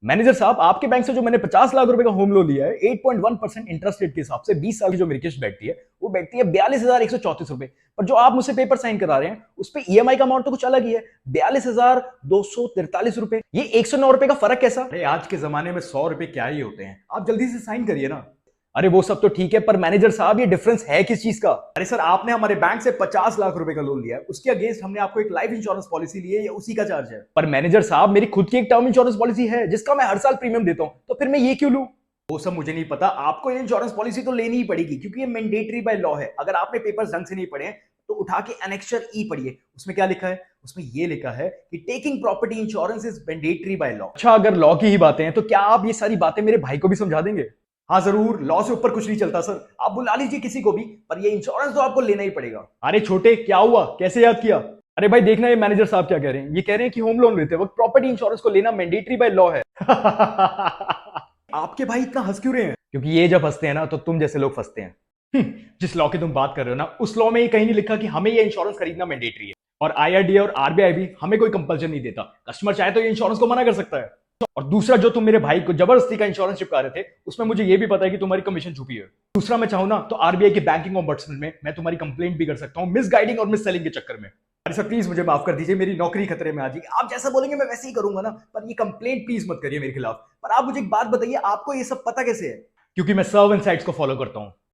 Manager साहब, आपके bank से जो मैंने 50 लाख रुपए का होम लोन लिया है, 8.1% इंटरेस्ट रेट के हिसाब से 20 साल की जो मेरी किस्त बैठती है, वो बैठती है 42,134 रुपए। पर जो आप मुझसे पेपर साइन करा रहे हैं, उस पे ईएमआई का अमाउंट तो कुछ अलग ही है, 42,243 रुपए। ये 109 रुपए का फर्क कैसा? अरे आज के जमाने में 100 रुपए क्या ही होते हैं, आप जल्दी से साइन करिए ना। अरे वो सब तो ठीक है, पर मैनेजर साहब ये डिफरेंस है किस चीज का? अरे सर, आपने हमारे बैंक से 50 लाख रुपए का लोन लिया है, उसके अगेंस्ट हमने आपको एक लाइफ इंश्योरेंस पॉलिसी ली है, ये उसी का चार्ज है। पर मैनेजर साहब, मेरी खुद की एक टर्म इंश्योरेंस पॉलिसी है जिसका मैं हर साल प्रीमियम देता हूं, तो फिर मैं ये क्यों लूं? वो सब मुझे नहीं पता, आपको ये इंश्योरेंस पॉलिसी तो लेनी ही पड़ेगी क्योंकि ये मैंडेटरी बाय लॉ है। अगर आपने पेपर्स ढंग से नहीं पढ़े हैं तो उठा के एनेक्चर ई पढ़िए। उसमें क्या लिखा है? उसमें ये लिखा है कि taking property insurance is mandatory by law. अच्छा, अगर लॉ की ही बातें हैं तो क्या आप ये सारी बातें मेरे भाई को भी समझा देंगे? हाँ जरूर, लॉ से ऊपर कुछ नहीं चलता सर, आप बुला लीजिए किसी को भी, पर ये इंश्योरेंस तो आपको लेना ही पड़ेगा। अरे छोटे, क्या हुआ, कैसे याद किया? अरे भाई देखना, ये मैनेजर साहब क्या कह रहे हैं। ये कह रहे हैं कि होम लोन लेते वक्त प्रॉपर्टी इंश्योरेंस को लेना मैंडेटरी बाय लॉ है। आपके भाई इतना हंस क्यों रहे हैं? क्योंकि ये जब हंसते हैं ना तो तुम जैसे लोग फंसते हैं। जिस लॉ की तुम बात कर रहे हो ना, उस लॉ में ये कहीं नहीं लिखा कि हमें ये इंश्योरेंस खरीदना मैंडेटरी है। और आईआरडीए और आरबीआई भी हमें कोई कंपल्शन नहीं देता। कस्टमर चाहे तो ये इंश्योरेंस को मना कर सकता है। और दूसरा, जो तुम मेरे भाई को जबरदस्ती का इंश्योरेंस चिपका रहे थे, उसमें मुझे ये भी पता है कि तुम्हारी कमीशन छुपी है। दूसरा, मैं चाहूं ना तो आरबीआई के बैंकिंग ऑम्बड्समैन में मैं तुम्हारी कंप्लेंट भी कर सकता हूं, मिस गाइडिंग और मिस सेलिंग के चक्कर में। अरे सर प्लीज मुझे माफ कर दीजिए, मेरी नौकरी खतरे में आ जाएगी। आप जैसा बोलेंगे मैं वैसे ही करूंगा ना, पर ये कंप्लेंट प्लीज मत करिए मेरे खिलाफ। पर आप मुझे एक बात बताइए, आपको ये सब पता कैसे है? क्योंकि मैं सर्व एंड साइट्स को फॉलो करता हूं।